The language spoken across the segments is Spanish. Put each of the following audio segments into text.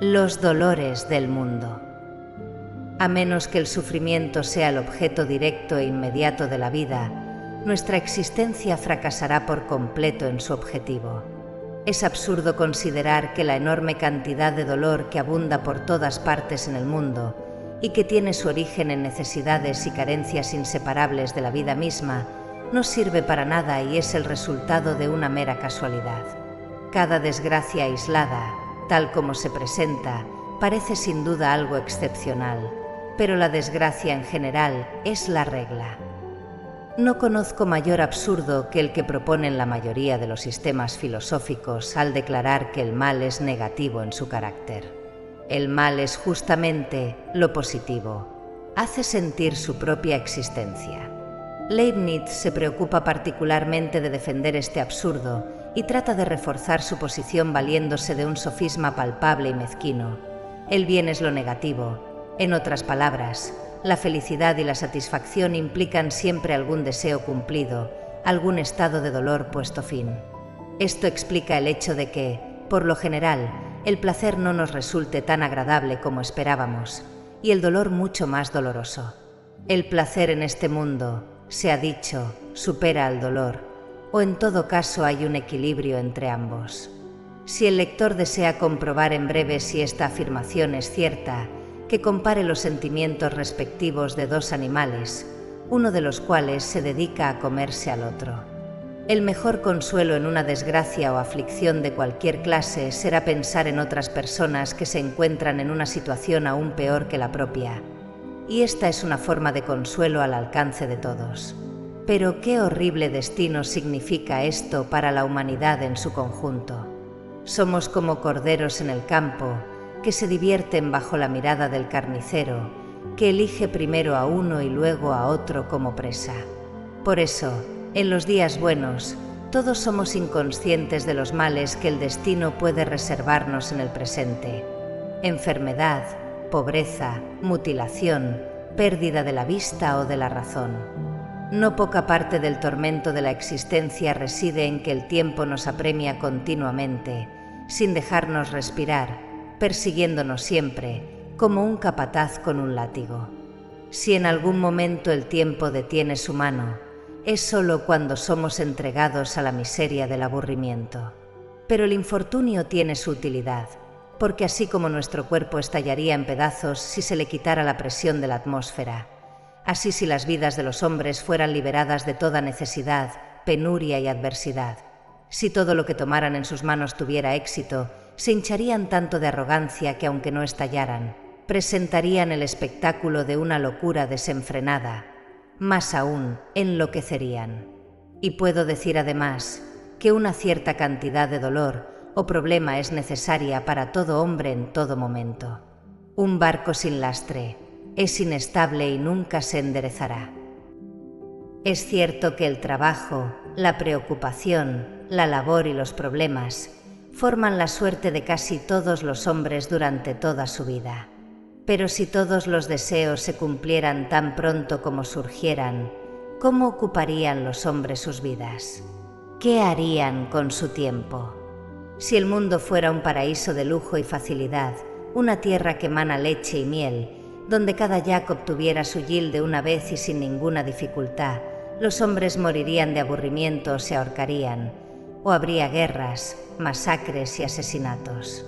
Los dolores del mundo. A menos que el sufrimiento sea el objeto directo e inmediato de la vida, nuestra existencia fracasará por completo en su objetivo. Es absurdo considerar que la enorme cantidad de dolor que abunda por todas partes en el mundo y que tiene su origen en necesidades y carencias inseparables de la vida misma, no sirve para nada y es el resultado de una mera casualidad. Cada desgracia aislada, tal como se presenta, parece sin duda algo excepcional, pero la desgracia en general es la regla. No conozco mayor absurdo que el que proponen la mayoría de los sistemas filosóficos al declarar que el mal es negativo en su carácter. El mal es justamente lo positivo, hace sentir su propia existencia. Leibniz se preocupa particularmente de defender este absurdo y trata de reforzar su posición valiéndose de un sofisma palpable y mezquino. El bien es lo negativo. En otras palabras, la felicidad y la satisfacción implican siempre algún deseo cumplido, algún estado de dolor puesto fin. Esto explica el hecho de que, por lo general, el placer no nos resulte tan agradable como esperábamos, y el dolor mucho más doloroso. El placer en este mundo, se ha dicho, supera al dolor, o en todo caso hay un equilibrio entre ambos. Si el lector desea comprobar en breve si esta afirmación es cierta, que compare los sentimientos respectivos de dos animales, uno de los cuales se dedica a comerse al otro. El mejor consuelo en una desgracia o aflicción de cualquier clase será pensar en otras personas que se encuentran en una situación aún peor que la propia, y esta es una forma de consuelo al alcance de todos. Pero qué horrible destino significa esto para la humanidad en su conjunto. Somos como corderos en el campo, que se divierten bajo la mirada del carnicero, que elige primero a uno y luego a otro como presa. Por eso, en los días buenos, todos somos inconscientes de los males que el destino puede reservarnos en el presente. Enfermedad, pobreza, mutilación, pérdida de la vista o de la razón. No poca parte del tormento de la existencia reside en que el tiempo nos apremia continuamente, sin dejarnos respirar, persiguiéndonos siempre, como un capataz con un látigo. Si en algún momento el tiempo detiene su mano, es solo cuando somos entregados a la miseria del aburrimiento. Pero el infortunio tiene su utilidad, porque así como nuestro cuerpo estallaría en pedazos si se le quitara la presión de la atmósfera, así si las vidas de los hombres fueran liberadas de toda necesidad, penuria y adversidad, si todo lo que tomaran en sus manos tuviera éxito, se hincharían tanto de arrogancia que aunque no estallaran, presentarían el espectáculo de una locura desenfrenada, más aún, enloquecerían. Y puedo decir además que una cierta cantidad de dolor o problema es necesaria para todo hombre en todo momento. Un barco sin lastre es inestable y nunca se enderezará. Es cierto que el trabajo, la preocupación, la labor y los problemas forman la suerte de casi todos los hombres durante toda su vida. Pero si todos los deseos se cumplieran tan pronto como surgieran, ¿cómo ocuparían los hombres sus vidas? ¿Qué harían con su tiempo? Si el mundo fuera un paraíso de lujo y facilidad, una tierra que emana leche y miel, donde cada yac obtuviera su yield de una vez y sin ninguna dificultad, los hombres morirían de aburrimiento o se ahorcarían, o habría guerras, masacres y asesinatos.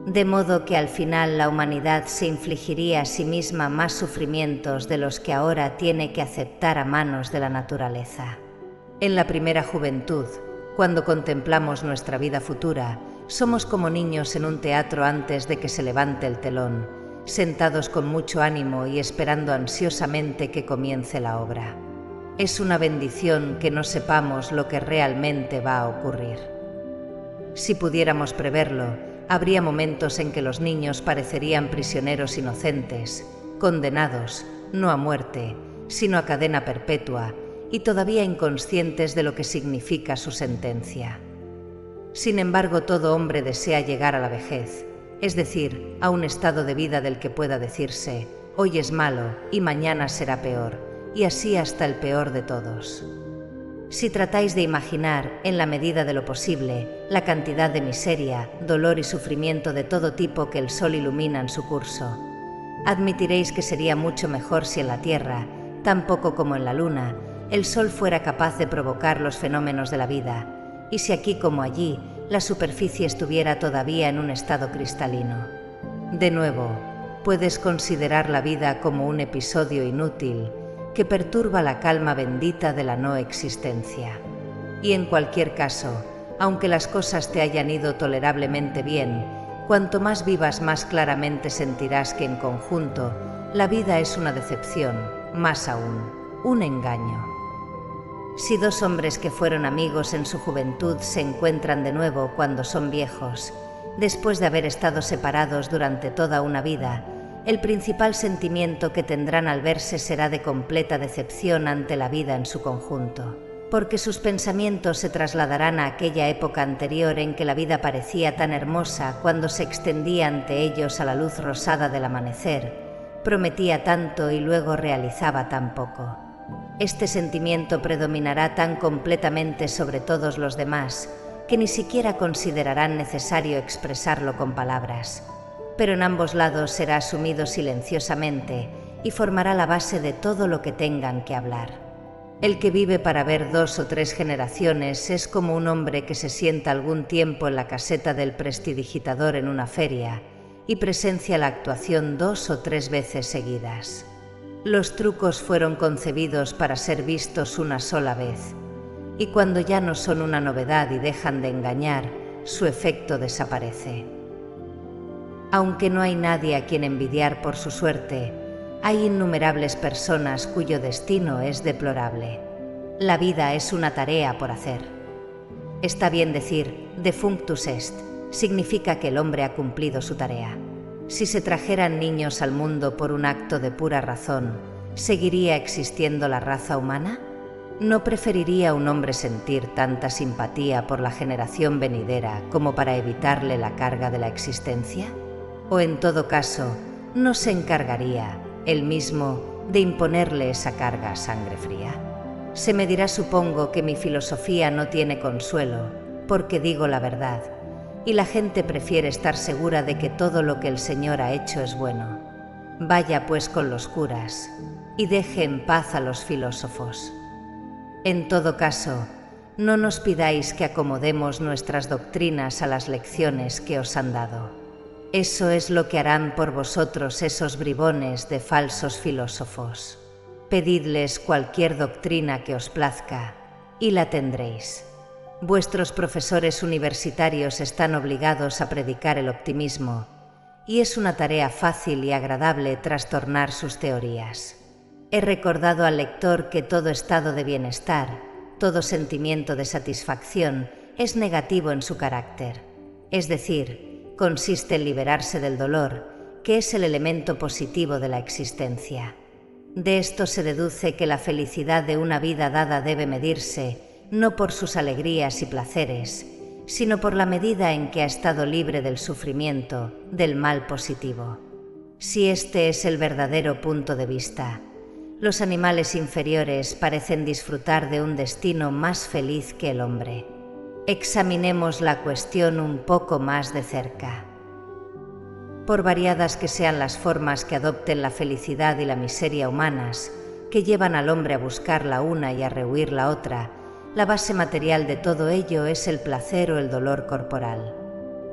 De modo que al final la humanidad se infligiría a sí misma más sufrimientos de los que ahora tiene que aceptar a manos de la naturaleza. En la primera juventud, cuando contemplamos nuestra vida futura, somos como niños en un teatro antes de que se levante el telón, sentados con mucho ánimo y esperando ansiosamente que comience la obra. Es una bendición que no sepamos lo que realmente va a ocurrir. Si pudiéramos preverlo, habría momentos en que los niños parecerían prisioneros inocentes, condenados, no a muerte, sino a cadena perpetua, y todavía inconscientes de lo que significa su sentencia. Sin embargo, todo hombre desea llegar a la vejez, es decir, a un estado de vida del que pueda decirse, hoy es malo y mañana será peor, y así hasta el peor de todos. Si tratáis de imaginar, en la medida de lo posible, la cantidad de miseria, dolor y sufrimiento de todo tipo que el Sol ilumina en su curso, admitiréis que sería mucho mejor si en la Tierra, tan poco como en la Luna, el Sol fuera capaz de provocar los fenómenos de la vida, y si aquí como allí, la superficie estuviera todavía en un estado cristalino. De nuevo, puedes considerar la vida como un episodio inútil que perturba la calma bendita de la no existencia. Y en cualquier caso, aunque las cosas te hayan ido tolerablemente bien, cuanto más vivas más claramente sentirás que en conjunto la vida es una decepción, más aún, un engaño. Si dos hombres que fueron amigos en su juventud se encuentran de nuevo cuando son viejos, después de haber estado separados durante toda una vida, el principal sentimiento que tendrán al verse será de completa decepción ante la vida en su conjunto, porque sus pensamientos se trasladarán a aquella época anterior en que la vida parecía tan hermosa cuando se extendía ante ellos a la luz rosada del amanecer, prometía tanto y luego realizaba tan poco. Este sentimiento predominará tan completamente sobre todos los demás que ni siquiera considerarán necesario expresarlo con palabras, pero en ambos lados será asumido silenciosamente y formará la base de todo lo que tengan que hablar. El que vive para ver 2 o 3 generaciones es como un hombre que se sienta algún tiempo en la caseta del prestidigitador en una feria y presencia la actuación 2 o 3 veces seguidas. Los trucos fueron concebidos para ser vistos una sola vez, y cuando ya no son una novedad y dejan de engañar, su efecto desaparece. Aunque no hay nadie a quien envidiar por su suerte, hay innumerables personas cuyo destino es deplorable. La vida es una tarea por hacer. Está bien decir defunctus est, significa que el hombre ha cumplido su tarea. Si se trajeran niños al mundo por un acto de pura razón, ¿seguiría existiendo la raza humana? ¿No preferiría un hombre sentir tanta simpatía por la generación venidera como para evitarle la carga de la existencia? O en todo caso, ¿no se encargaría, él mismo, de imponerle esa carga a sangre fría? Se me dirá, supongo, que mi filosofía no tiene consuelo, porque digo la verdad, y la gente prefiere estar segura de que todo lo que el Señor ha hecho es bueno. Vaya pues con los curas, y deje en paz a los filósofos. En todo caso, no nos pidáis que acomodemos nuestras doctrinas a las lecciones que os han dado. Eso es lo que harán por vosotros esos bribones de falsos filósofos. Pedidles cualquier doctrina que os plazca, y la tendréis. Vuestros profesores universitarios están obligados a predicar el optimismo, y es una tarea fácil y agradable trastornar sus teorías. He recordado al lector que todo estado de bienestar, todo sentimiento de satisfacción es negativo en su carácter, es decir, consiste en liberarse del dolor, que es el elemento positivo de la existencia. De esto se deduce que la felicidad de una vida dada debe medirse no por sus alegrías y placeres, sino por la medida en que ha estado libre del sufrimiento, del mal positivo. Si este es el verdadero punto de vista, los animales inferiores parecen disfrutar de un destino más feliz que el hombre. Examinemos la cuestión un poco más de cerca. Por variadas que sean las formas que adopten la felicidad y la miseria humanas, que llevan al hombre a buscar la una y a rehuir la otra, la base material de todo ello es el placer o el dolor corporal.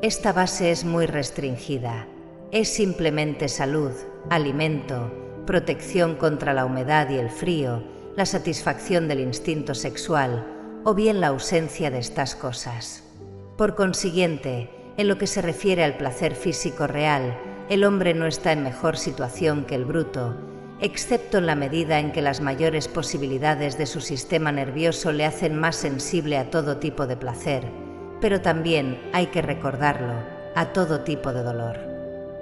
Esta base es muy restringida. Es simplemente salud, alimento, protección contra la humedad y el frío, la satisfacción del instinto sexual, o bien la ausencia de estas cosas. Por consiguiente, en lo que se refiere al placer físico real, el hombre no está en mejor situación que el bruto, excepto en la medida en que las mayores posibilidades de su sistema nervioso le hacen más sensible a todo tipo de placer, pero también, hay que recordarlo, a todo tipo de dolor.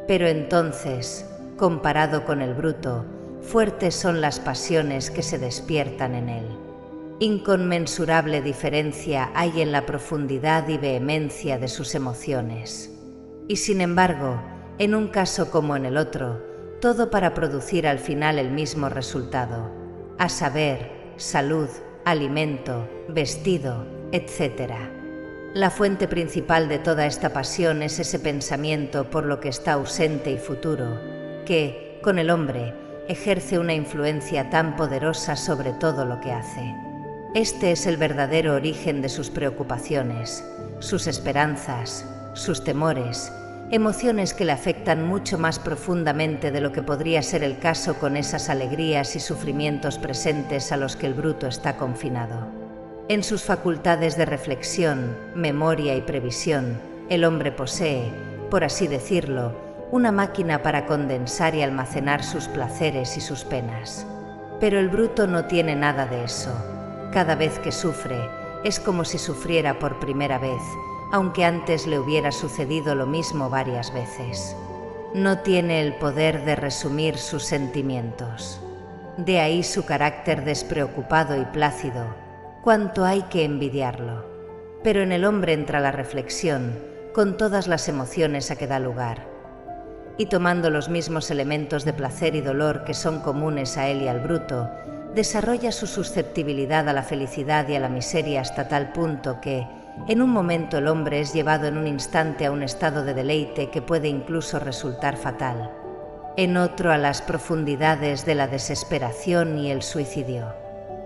Pero entonces, comparado con el bruto, fuertes son las pasiones que se despiertan en él. Inconmensurable diferencia hay en la profundidad y vehemencia de sus emociones. Y sin embargo, en un caso como en el otro, todo para producir al final el mismo resultado, a saber, salud, alimento, vestido, etc. La fuente principal de toda esta pasión es ese pensamiento por lo que está ausente y futuro, que, con el hombre, ejerce una influencia tan poderosa sobre todo lo que hace. Este es el verdadero origen de sus preocupaciones, sus esperanzas, sus temores, emociones que le afectan mucho más profundamente de lo que podría ser el caso con esas alegrías y sufrimientos presentes a los que el bruto está confinado. En sus facultades de reflexión, memoria y previsión, el hombre posee, por así decirlo, una máquina para condensar y almacenar sus placeres y sus penas. Pero el bruto no tiene nada de eso. Cada vez que sufre, es como si sufriera por primera vez, aunque antes le hubiera sucedido lo mismo varias veces. No tiene el poder de resumir sus sentimientos. De ahí su carácter despreocupado y plácido, cuánto hay que envidiarlo. Pero en el hombre entra la reflexión, con todas las emociones a que da lugar. Y tomando los mismos elementos de placer y dolor que son comunes a él y al bruto, desarrolla su susceptibilidad a la felicidad y a la miseria hasta tal punto que, en un momento el hombre es llevado en un instante a un estado de deleite que puede incluso resultar fatal, en otro a las profundidades de la desesperación y el suicidio.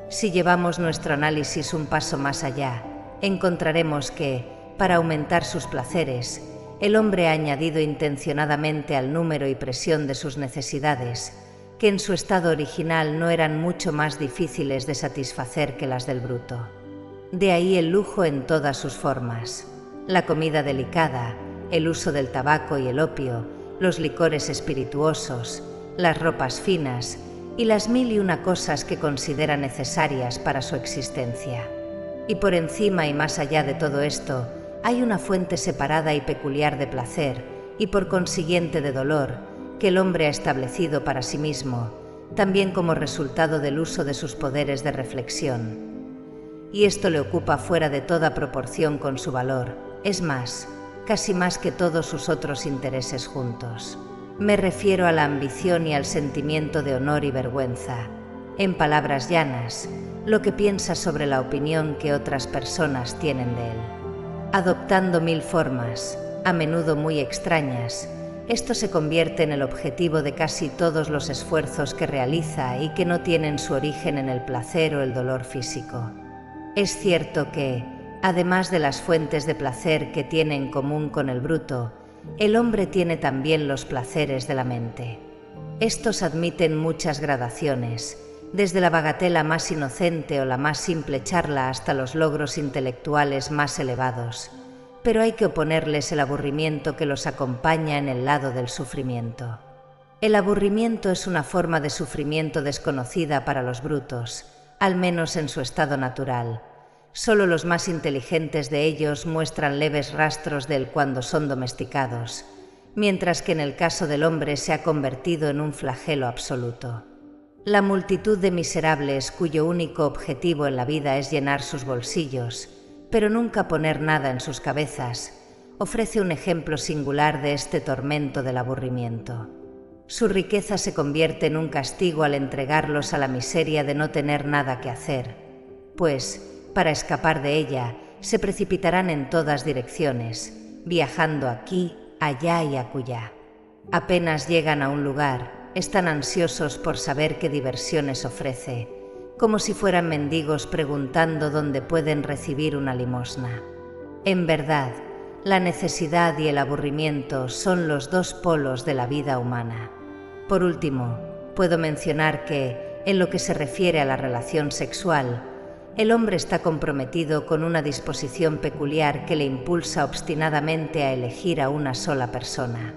Si llevamos nuestro análisis un paso más allá, encontraremos que, para aumentar sus placeres, el hombre ha añadido intencionadamente al número y presión de sus necesidades, que en su estado original no eran mucho más difíciles de satisfacer que las del bruto. De ahí el lujo en todas sus formas, la comida delicada, el uso del tabaco y el opio, los licores espirituosos, las ropas finas y las 1001 cosas que considera necesarias para su existencia. Y por encima y más allá de todo esto, hay una fuente separada y peculiar de placer, y por consiguiente de dolor, que el hombre ha establecido para sí mismo, también como resultado del uso de sus poderes de reflexión. Y esto le ocupa fuera de toda proporción con su valor, es más, casi más que todos sus otros intereses juntos. Me refiero a la ambición y al sentimiento de honor y vergüenza. En palabras llanas, lo que piensa sobre la opinión que otras personas tienen de él. Adoptando 1000 formas, a menudo muy extrañas, esto se convierte en el objetivo de casi todos los esfuerzos que realiza y que no tienen su origen en el placer o el dolor físico. Es cierto que, además de las fuentes de placer que tiene en común con el bruto, el hombre tiene también los placeres de la mente. Estos admiten muchas gradaciones, desde la bagatela más inocente o la más simple charla hasta los logros intelectuales más elevados, pero hay que oponerles el aburrimiento que los acompaña en el lado del sufrimiento. El aburrimiento es una forma de sufrimiento desconocida para los brutos, al menos en su estado natural. Solo los más inteligentes de ellos muestran leves rastros de él cuando son domesticados, mientras que en el caso del hombre se ha convertido en un flagelo absoluto. La multitud de miserables cuyo único objetivo en la vida es llenar sus bolsillos, pero nunca poner nada en sus cabezas, ofrece un ejemplo singular de este tormento del aburrimiento. Su riqueza se convierte en un castigo al entregarlos a la miseria de no tener nada que hacer, pues, para escapar de ella, se precipitarán en todas direcciones, viajando aquí, allá y acullá. Apenas llegan a un lugar, están ansiosos por saber qué diversiones ofrece, como si fueran mendigos preguntando dónde pueden recibir una limosna. En verdad, la necesidad y el aburrimiento son los dos polos de la vida humana. Por último, puedo mencionar que, en lo que se refiere a la relación sexual, el hombre está comprometido con una disposición peculiar que le impulsa obstinadamente a elegir a una sola persona.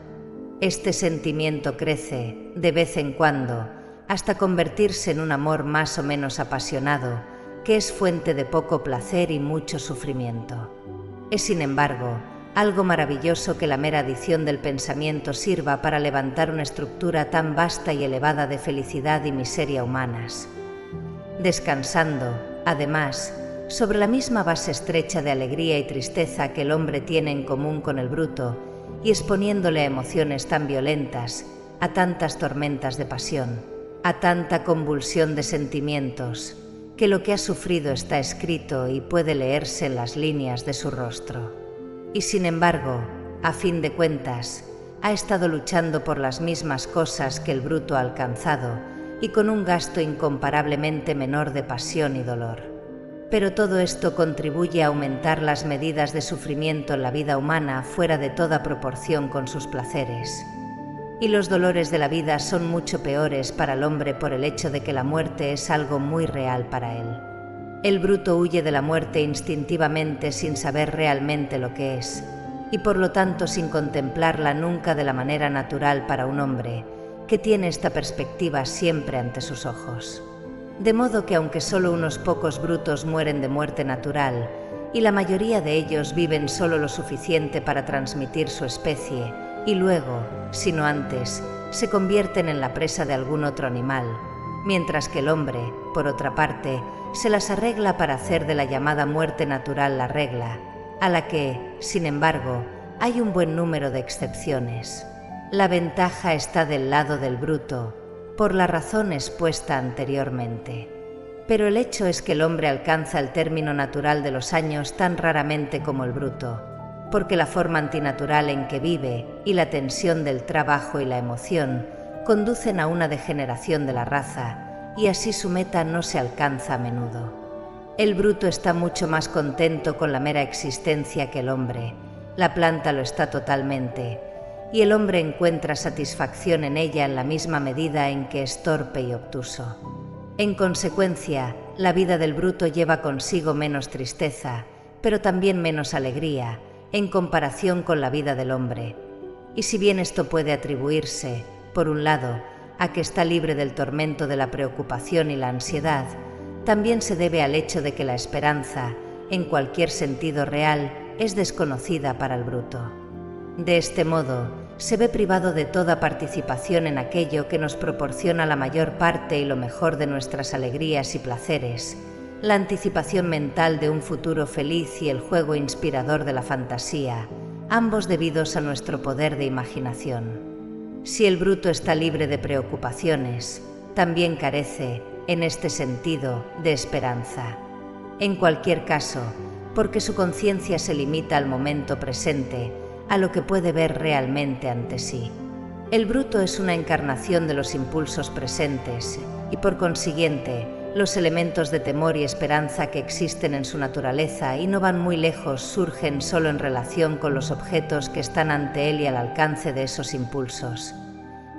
Este sentimiento crece, de vez en cuando, hasta convertirse en un amor más o menos apasionado, que es fuente de poco placer y mucho sufrimiento. Es, sin embargo, algo maravilloso que la mera adición del pensamiento sirva para levantar una estructura tan vasta y elevada de felicidad y miseria humanas. Descansando, además, sobre la misma base estrecha de alegría y tristeza que el hombre tiene en común con el bruto, y exponiéndole a emociones tan violentas, a tantas tormentas de pasión, a tanta convulsión de sentimientos, que lo que ha sufrido está escrito y puede leerse en las líneas de su rostro. Y sin embargo, a fin de cuentas, ha estado luchando por las mismas cosas que el bruto ha alcanzado y con un gasto incomparablemente menor de pasión y dolor. Pero todo esto contribuye a aumentar las medidas de sufrimiento en la vida humana fuera de toda proporción con sus placeres. Y los dolores de la vida son mucho peores para el hombre por el hecho de que la muerte es algo muy real para él. El bruto huye de la muerte instintivamente sin saber realmente lo que es, y por lo tanto sin contemplarla nunca de la manera natural para un hombre, que tiene esta perspectiva siempre ante sus ojos. De modo que aunque solo unos pocos brutos mueren de muerte natural, y la mayoría de ellos viven solo lo suficiente para transmitir su especie, y luego, si no antes, se convierten en la presa de algún otro animal, mientras que el hombre, por otra parte, se las arregla para hacer de la llamada muerte natural la regla, a la que, sin embargo, hay un buen número de excepciones. La ventaja está del lado del bruto, por la razón expuesta anteriormente. Pero el hecho es que el hombre alcanza el término natural de los años tan raramente como el bruto, porque la forma antinatural en que vive y la tensión del trabajo y la emoción conducen a una degeneración de la raza, y así su meta no se alcanza a menudo. El bruto está mucho más contento con la mera existencia que el hombre, la planta lo está totalmente, y el hombre encuentra satisfacción en ella en la misma medida en que es torpe y obtuso. En consecuencia, la vida del bruto lleva consigo menos tristeza, pero también menos alegría, en comparación con la vida del hombre. Y si bien esto puede atribuirse, por un lado, a que está libre del tormento de la preocupación y la ansiedad, también se debe al hecho de que la esperanza, en cualquier sentido real, es desconocida para el bruto. De este modo, se ve privado de toda participación en aquello que nos proporciona la mayor parte y lo mejor de nuestras alegrías y placeres, la anticipación mental de un futuro feliz y el juego inspirador de la fantasía, ambos debidos a nuestro poder de imaginación. Si el bruto está libre de preocupaciones, también carece, en este sentido, de esperanza. En cualquier caso, porque su conciencia se limita al momento presente, a lo que puede ver realmente ante sí. El bruto es una encarnación de los impulsos presentes y, por consiguiente, los elementos de temor y esperanza que existen en su naturaleza y no van muy lejos surgen solo en relación con los objetos que están ante él y al alcance de esos impulsos.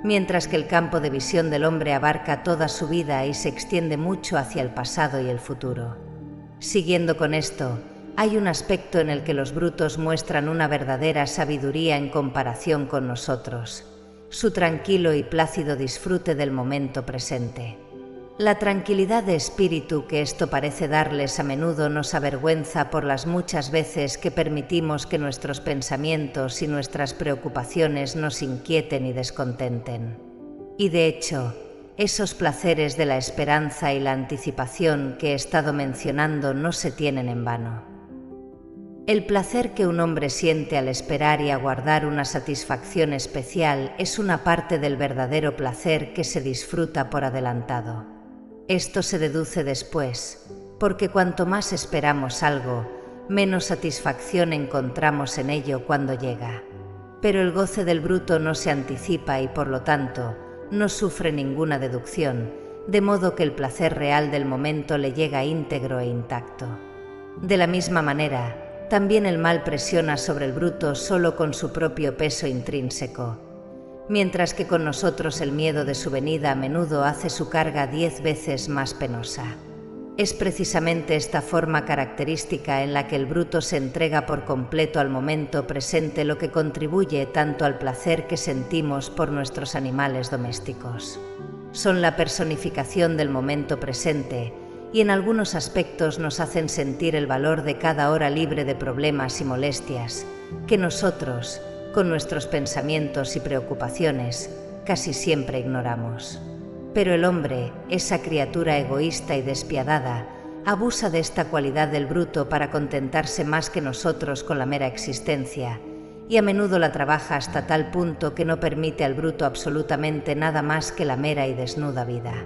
Mientras que el campo de visión del hombre abarca toda su vida y se extiende mucho hacia el pasado y el futuro. Siguiendo con esto, hay un aspecto en el que los brutos muestran una verdadera sabiduría en comparación con nosotros, su tranquilo y plácido disfrute del momento presente. La tranquilidad de espíritu que esto parece darles a menudo nos avergüenza por las muchas veces que permitimos que nuestros pensamientos y nuestras preocupaciones nos inquieten y descontenten. Y de hecho, esos placeres de la esperanza y la anticipación que he estado mencionando no se tienen en vano. El placer que un hombre siente al esperar y aguardar una satisfacción especial es una parte del verdadero placer que se disfruta por adelantado. Esto se deduce después, porque cuanto más esperamos algo, menos satisfacción encontramos en ello cuando llega. Pero el goce del bruto no se anticipa y, por lo tanto, no sufre ninguna deducción, de modo que el placer real del momento le llega íntegro e intacto. De la misma manera, también el mal presiona sobre el bruto solo con su propio peso intrínseco, mientras que con nosotros el miedo de su venida a menudo hace su carga 10 veces más penosa. Es precisamente esta forma característica en la que el bruto se entrega por completo al momento presente lo que contribuye tanto al placer que sentimos por nuestros animales domésticos. Son la personificación del momento presente y en algunos aspectos nos hacen sentir el valor de cada hora libre de problemas y molestias, que nosotros, con nuestros pensamientos y preocupaciones, casi siempre ignoramos. Pero el hombre, esa criatura egoísta y despiadada, abusa de esta cualidad del bruto para contentarse más que nosotros con la mera existencia, y a menudo la trabaja hasta tal punto que no permite al bruto absolutamente nada más que la mera y desnuda vida.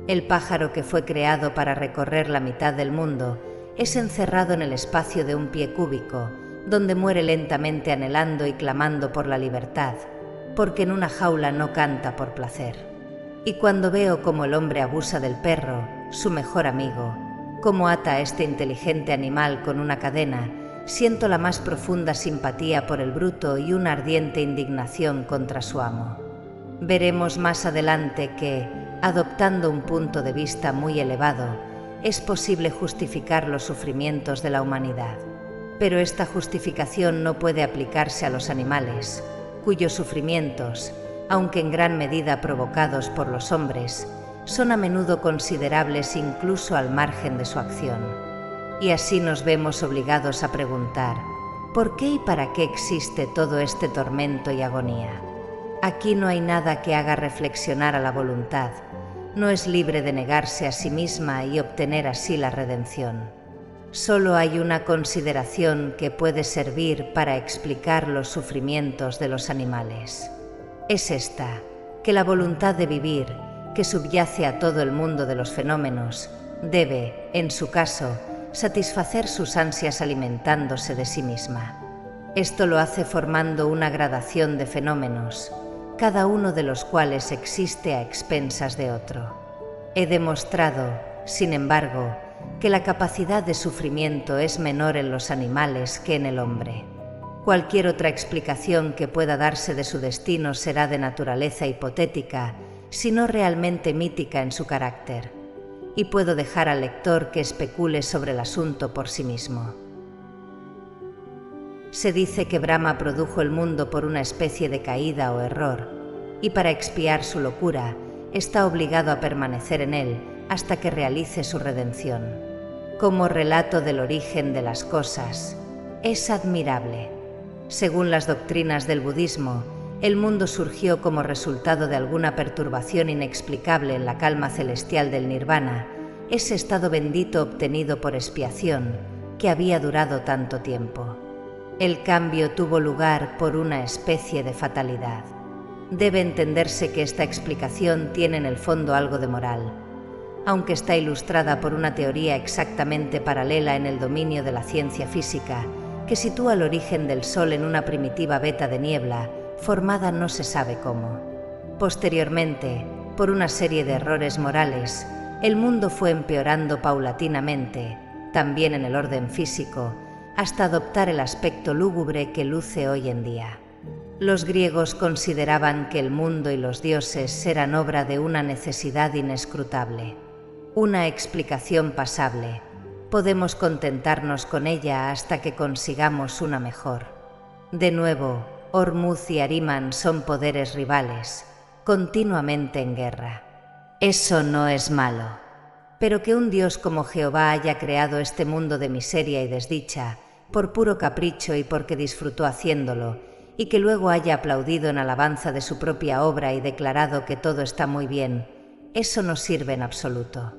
El pájaro que fue creado para recorrer la mitad del mundo es encerrado en el espacio de un pie cúbico, donde muere lentamente anhelando y clamando por la libertad, porque en una jaula no canta por placer. Y cuando veo cómo el hombre abusa del perro, su mejor amigo, cómo ata a este inteligente animal con una cadena, siento la más profunda simpatía por el bruto y una ardiente indignación contra su amo. Veremos más adelante que, adoptando un punto de vista muy elevado, es posible justificar los sufrimientos de la humanidad. Pero esta justificación no puede aplicarse a los animales, cuyos sufrimientos, aunque en gran medida provocados por los hombres, son a menudo considerables incluso al margen de su acción. Y así nos vemos obligados a preguntar, ¿por qué y para qué existe todo este tormento y agonía? Aquí no hay nada que haga reflexionar a la voluntad, no es libre de negarse a sí misma y obtener así la redención. Solo hay una consideración que puede servir para explicar los sufrimientos de los animales. Es esta, que la voluntad de vivir, que subyace a todo el mundo de los fenómenos, debe, en su caso, satisfacer sus ansias alimentándose de sí misma. Esto lo hace formando una gradación de fenómenos, cada uno de los cuales existe a expensas de otro. He demostrado, sin embargo, que la capacidad de sufrimiento es menor en los animales que en el hombre. Cualquier otra explicación que pueda darse de su destino será de naturaleza hipotética, si no realmente mítica en su carácter, y puedo dejar al lector que especule sobre el asunto por sí mismo. Se dice que Brahma produjo el mundo por una especie de caída o error, y para expiar su locura, está obligado a permanecer en él hasta que realice su redención. Como relato del origen de las cosas, es admirable. Según las doctrinas del budismo, el mundo surgió como resultado de alguna perturbación inexplicable en la calma celestial del nirvana, ese estado bendito obtenido por expiación que había durado tanto tiempo. El cambio tuvo lugar por una especie de fatalidad. Debe entenderse que esta explicación tiene en el fondo algo de moral, aunque está ilustrada por una teoría exactamente paralela en el dominio de la ciencia física, que sitúa el origen del Sol en una primitiva veta de niebla, formada no se sabe cómo. Posteriormente, por una serie de errores morales, el mundo fue empeorando paulatinamente, también en el orden físico, hasta adoptar el aspecto lúgubre que luce hoy en día. Los griegos consideraban que el mundo y los dioses eran obra de una necesidad inescrutable, una explicación pasable. Podemos contentarnos con ella hasta que consigamos una mejor. De nuevo, Ormuzd y Ahriman son poderes rivales, continuamente en guerra. Eso no es malo. Pero que un dios como Jehová haya creado este mundo de miseria y desdicha, por puro capricho y porque disfrutó haciéndolo, y que luego haya aplaudido en alabanza de su propia obra y declarado que todo está muy bien, eso no sirve en absoluto.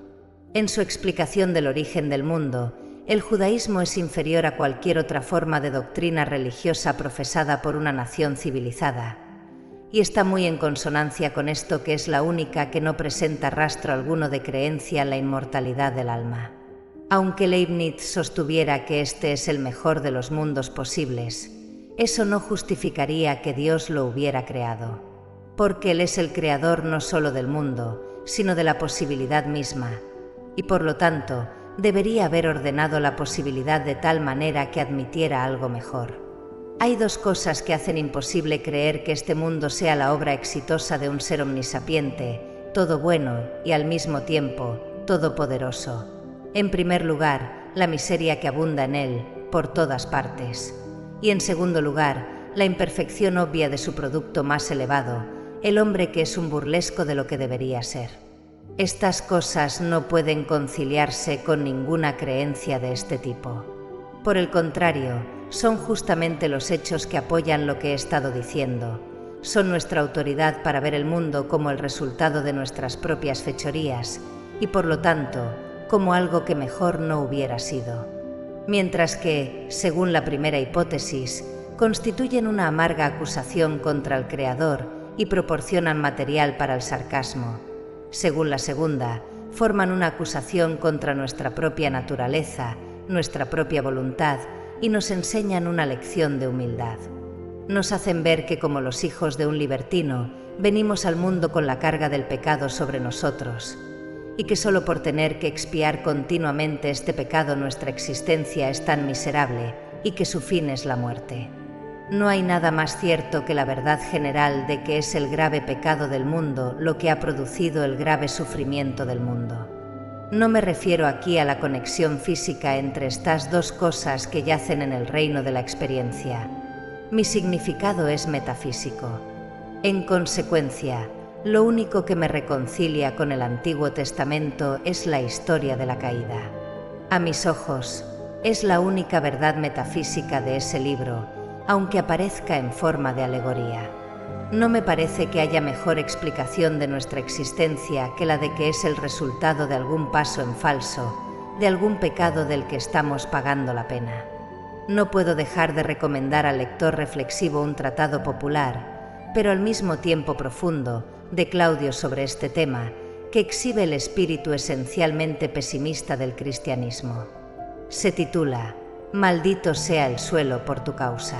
En su explicación del origen del mundo, el judaísmo es inferior a cualquier otra forma de doctrina religiosa profesada por una nación civilizada, y está muy en consonancia con esto, que es la única que no presenta rastro alguno de creencia en la inmortalidad del alma. Aunque Leibniz sostuviera que este es el mejor de los mundos posibles, eso no justificaría que Dios lo hubiera creado, porque Él es el creador no solo del mundo, sino de la posibilidad misma, y por lo tanto debería haber ordenado la posibilidad de tal manera que admitiera algo mejor. Hay dos cosas que hacen imposible creer que este mundo sea la obra exitosa de un ser omnisapiente, todo bueno y al mismo tiempo todopoderoso. En primer lugar, la miseria que abunda en él, por todas partes. Y en segundo lugar, la imperfección obvia de su producto más elevado, el hombre que es un burlesco de lo que debería ser. Estas cosas no pueden conciliarse con ninguna creencia de este tipo. Por el contrario, son justamente los hechos que apoyan lo que he estado diciendo. Son nuestra autoridad para ver el mundo como el resultado de nuestras propias fechorías y, por lo tanto, como algo que mejor no hubiera sido. Mientras que, según la primera hipótesis, constituyen una amarga acusación contra el Creador y proporcionan material para el sarcasmo. Según la segunda, forman una acusación contra nuestra propia naturaleza, nuestra propia voluntad, y nos enseñan una lección de humildad. Nos hacen ver que, como los hijos de un libertino, venimos al mundo con la carga del pecado sobre nosotros, y que solo por tener que expiar continuamente este pecado nuestra existencia es tan miserable y que su fin es la muerte. No hay nada más cierto que la verdad general de que es el grave pecado del mundo lo que ha producido el grave sufrimiento del mundo. No me refiero aquí a la conexión física entre estas dos cosas que yacen en el reino de la experiencia. Mi significado es metafísico. En consecuencia, lo único que me reconcilia con el Antiguo Testamento es la historia de la caída. A mis ojos, es la única verdad metafísica de ese libro, aunque aparezca en forma de alegoría. No me parece que haya mejor explicación de nuestra existencia que la de que es el resultado de algún paso en falso, de algún pecado del que estamos pagando la pena. No puedo dejar de recomendar al lector reflexivo un tratado popular, pero al mismo tiempo profundo, de Claudio sobre este tema, que exhibe el espíritu esencialmente pesimista del cristianismo. Se titula «Maldito sea el suelo por tu causa».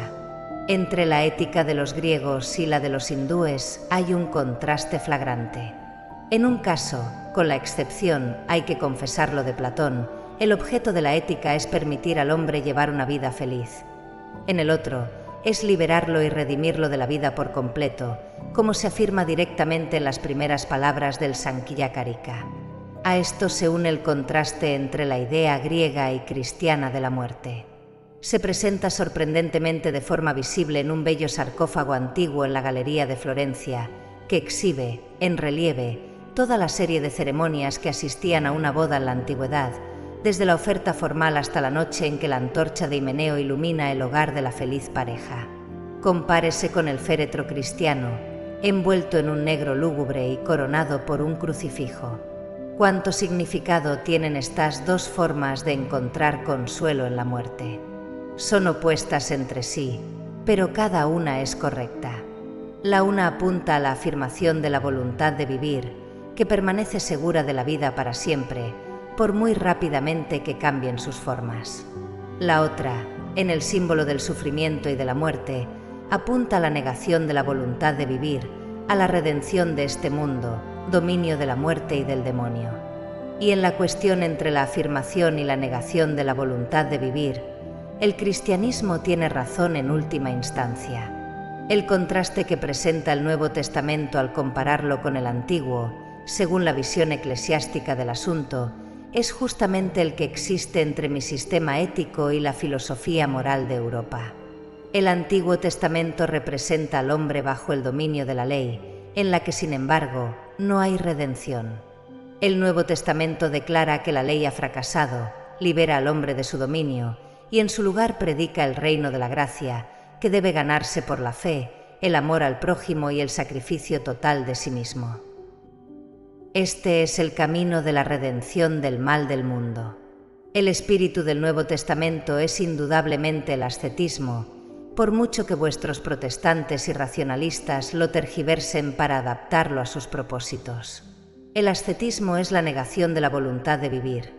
Entre la ética de los griegos y la de los hindúes hay un contraste flagrante. En un caso, con la excepción, hay que confesarlo, de Platón, el objeto de la ética es permitir al hombre llevar una vida feliz. En el otro, es liberarlo y redimirlo de la vida por completo, como se afirma directamente en las primeras palabras del Sankhya-Karika. A esto se une el contraste entre la idea griega y cristiana de la muerte. Se presenta sorprendentemente de forma visible en un bello sarcófago antiguo en la Galería de Florencia, que exhibe, en relieve, toda la serie de ceremonias que asistían a una boda en la antigüedad, desde la oferta formal hasta la noche en que la antorcha de Himeneo ilumina el hogar de la feliz pareja. Compárese con el féretro cristiano, envuelto en un negro lúgubre y coronado por un crucifijo. ¿Cuánto significado tienen estas dos formas de encontrar consuelo en la muerte? Son opuestas entre sí, pero cada una es correcta. La una apunta a la afirmación de la voluntad de vivir, que permanece segura de la vida para siempre, por muy rápidamente que cambien sus formas. La otra, en el símbolo del sufrimiento y de la muerte, apunta a la negación de la voluntad de vivir, a la redención de este mundo, dominio de la muerte y del demonio. Y en la cuestión entre la afirmación y la negación de la voluntad de vivir, el cristianismo tiene razón en última instancia. El contraste que presenta el Nuevo Testamento al compararlo con el Antiguo, según la visión eclesiástica del asunto, es justamente el que existe entre mi sistema ético y la filosofía moral de Europa. El Antiguo Testamento representa al hombre bajo el dominio de la ley, en la que, sin embargo, no hay redención. El Nuevo Testamento declara que la ley ha fracasado, libera al hombre de su dominio y en su lugar predica el reino de la gracia, que debe ganarse por la fe, el amor al prójimo y el sacrificio total de sí mismo. Este es el camino de la redención del mal del mundo. El espíritu del Nuevo Testamento es indudablemente el ascetismo, por mucho que vuestros protestantes y racionalistas lo tergiversen para adaptarlo a sus propósitos. El ascetismo es la negación de la voluntad de vivir,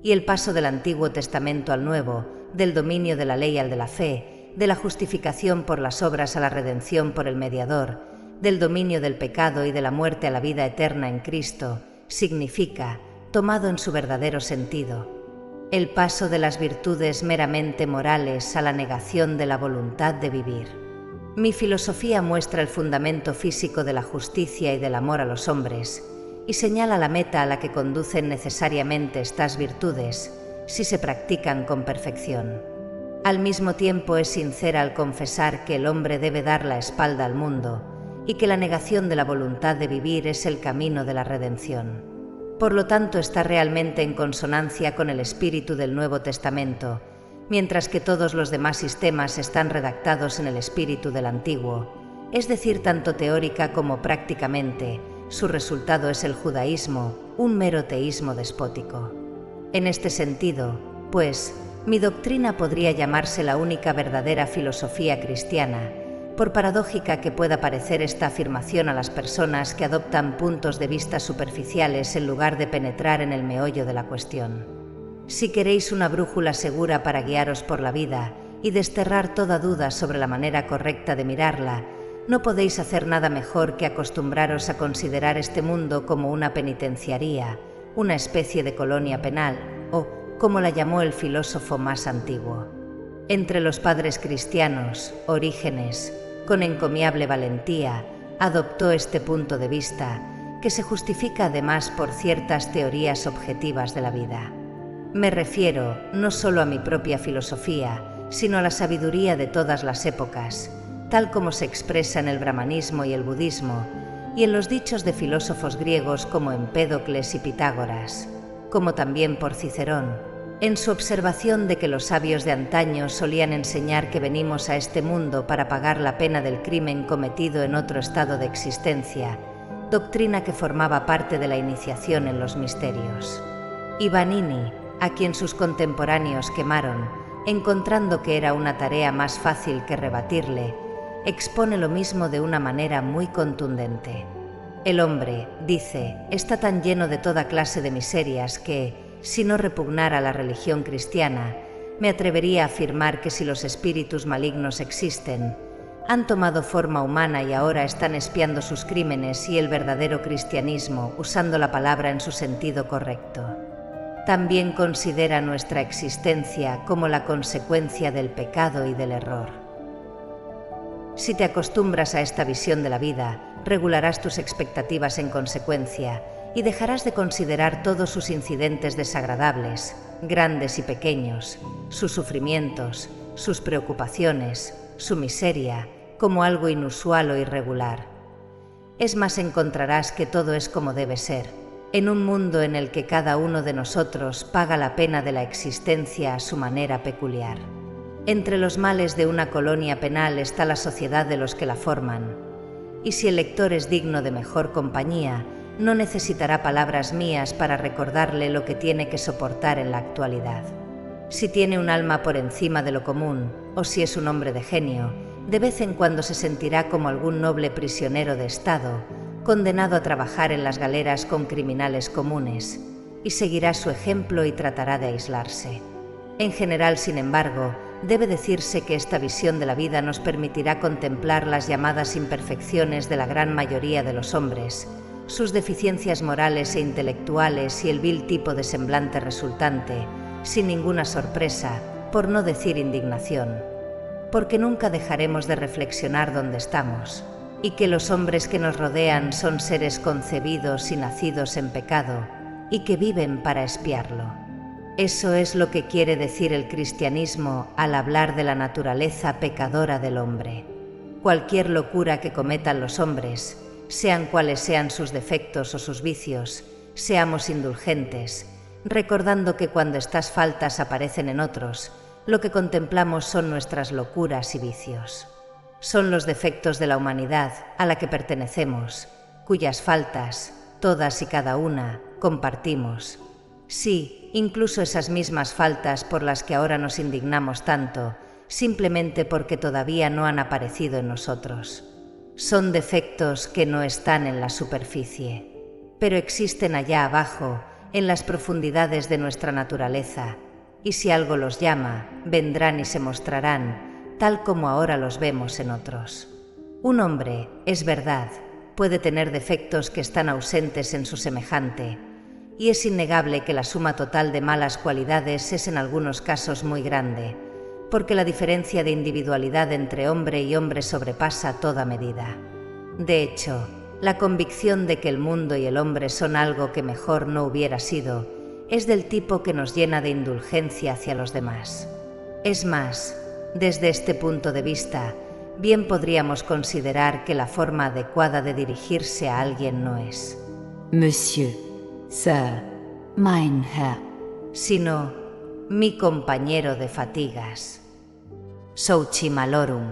y el paso del Antiguo Testamento al Nuevo, del dominio de la ley al de la fe, de la justificación por las obras a la redención por el mediador, del dominio del pecado y de la muerte a la vida eterna en Cristo, significa, tomado en su verdadero sentido, el paso de las virtudes meramente morales a la negación de la voluntad de vivir. Mi filosofía muestra el fundamento físico de la justicia y del amor a los hombres, y señala la meta a la que conducen necesariamente estas virtudes, si se practican con perfección. Al mismo tiempo es sincera al confesar que el hombre debe dar la espalda al mundo, y que la negación de la voluntad de vivir es el camino de la redención. Por lo tanto, está realmente en consonancia con el espíritu del Nuevo Testamento, mientras que todos los demás sistemas están redactados en el espíritu del Antiguo, es decir, tanto teórica como prácticamente. Su resultado es el judaísmo, un mero teísmo despótico. En este sentido, pues, mi doctrina podría llamarse la única verdadera filosofía cristiana, por paradójica que pueda parecer esta afirmación a las personas que adoptan puntos de vista superficiales en lugar de penetrar en el meollo de la cuestión. Si queréis una brújula segura para guiaros por la vida y desterrar toda duda sobre la manera correcta de mirarla, no podéis hacer nada mejor que acostumbraros a considerar este mundo como una penitenciaría, una especie de colonia penal, o, como la llamó el filósofo más antiguo. Entre los padres cristianos, Orígenes, con encomiable valentía, adoptó este punto de vista, que se justifica además por ciertas teorías objetivas de la vida. Me refiero no solo a mi propia filosofía, sino a la sabiduría de todas las épocas, tal como se expresa en el brahmanismo y el budismo, y en los dichos de filósofos griegos como Empédocles y Pitágoras, como también por Cicerón, en su observación de que los sabios de antaño solían enseñar que venimos a este mundo para pagar la pena del crimen cometido en otro estado de existencia, doctrina que formaba parte de la iniciación en los misterios. Y Vanini, a quien sus contemporáneos quemaron, encontrando que era una tarea más fácil que rebatirle, expone lo mismo de una manera muy contundente. El hombre, dice, está tan lleno de toda clase de miserias que, si no repugnara la religión cristiana, me atrevería a afirmar que si los espíritus malignos existen, han tomado forma humana y ahora están espiando sus crímenes y el verdadero cristianismo, usando la palabra en su sentido correcto. También considera nuestra existencia como la consecuencia del pecado y del error. Si te acostumbras a esta visión de la vida, regularás tus expectativas en consecuencia y dejarás de considerar todos sus incidentes desagradables, grandes y pequeños, sus sufrimientos, sus preocupaciones, su miseria, como algo inusual o irregular. Es más, encontrarás que todo es como debe ser, en un mundo en el que cada uno de nosotros paga la pena de la existencia a su manera peculiar. Entre los males de una colonia penal está la sociedad de los que la forman, y si el lector es digno de mejor compañía, no necesitará palabras mías para recordarle lo que tiene que soportar en la actualidad. Si tiene un alma por encima de lo común, o si es un hombre de genio, de vez en cuando se sentirá como algún noble prisionero de Estado, condenado a trabajar en las galeras con criminales comunes, y seguirá su ejemplo y tratará de aislarse. En general, sin embargo, debe decirse que esta visión de la vida nos permitirá contemplar las llamadas imperfecciones de la gran mayoría de los hombres, sus deficiencias morales e intelectuales y el vil tipo de semblante resultante, sin ninguna sorpresa, por no decir indignación, porque nunca dejaremos de reflexionar dónde estamos, y que los hombres que nos rodean son seres concebidos y nacidos en pecado, y que viven para expiarlo. Eso es lo que quiere decir el cristianismo al hablar de la naturaleza pecadora del hombre. Cualquier locura que cometan los hombres, sean cuales sean sus defectos o sus vicios, seamos indulgentes, recordando que cuando estas faltas aparecen en otros, lo que contemplamos son nuestras locuras y vicios. Son los defectos de la humanidad a la que pertenecemos, cuyas faltas, todas y cada una, compartimos. Sí, incluso esas mismas faltas por las que ahora nos indignamos tanto, simplemente porque todavía no han aparecido en nosotros. Son defectos que no están en la superficie, pero existen allá abajo, en las profundidades de nuestra naturaleza, y si algo los llama, vendrán y se mostrarán, tal como ahora los vemos en otros. Un hombre, es verdad, puede tener defectos que están ausentes en su semejante, y es innegable que la suma total de malas cualidades es en algunos casos muy grande, porque la diferencia de individualidad entre hombre y hombre sobrepasa toda medida. De hecho, la convicción de que el mundo y el hombre son algo que mejor no hubiera sido, es del tipo que nos llena de indulgencia hacia los demás. Es más, desde este punto de vista, bien podríamos considerar que la forma adecuada de dirigirse a alguien no es Monsieur, Sir, mein Herr, sino mi compañero de fatigas, Souci malorum,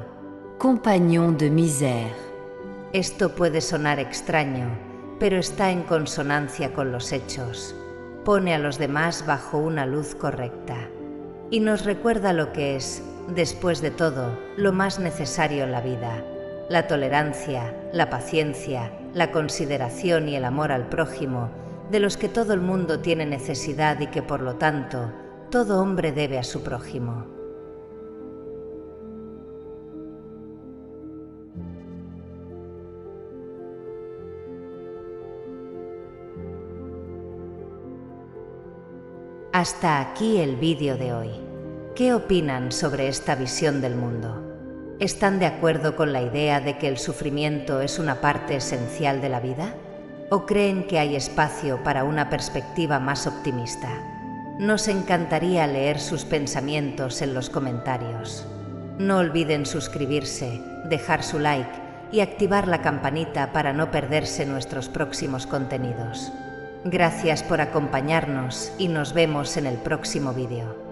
compagnon de misère. Esto puede sonar extraño, pero está en consonancia con los hechos. Pone a los demás bajo una luz correcta y nos recuerda lo que es después de todo, lo más necesario en la vida: la tolerancia, la paciencia, la consideración y el amor al prójimo, de los que todo el mundo tiene necesidad y que, por lo tanto, todo hombre debe a su prójimo. Hasta aquí el vídeo de hoy. ¿Qué opinan sobre esta visión del mundo? ¿Están de acuerdo con la idea de que el sufrimiento es una parte esencial de la vida? ¿O creen que hay espacio para una perspectiva más optimista? Nos encantaría leer sus pensamientos en los comentarios. No olviden suscribirse, dejar su like y activar la campanita para no perderse nuestros próximos contenidos. Gracias por acompañarnos y nos vemos en el próximo vídeo.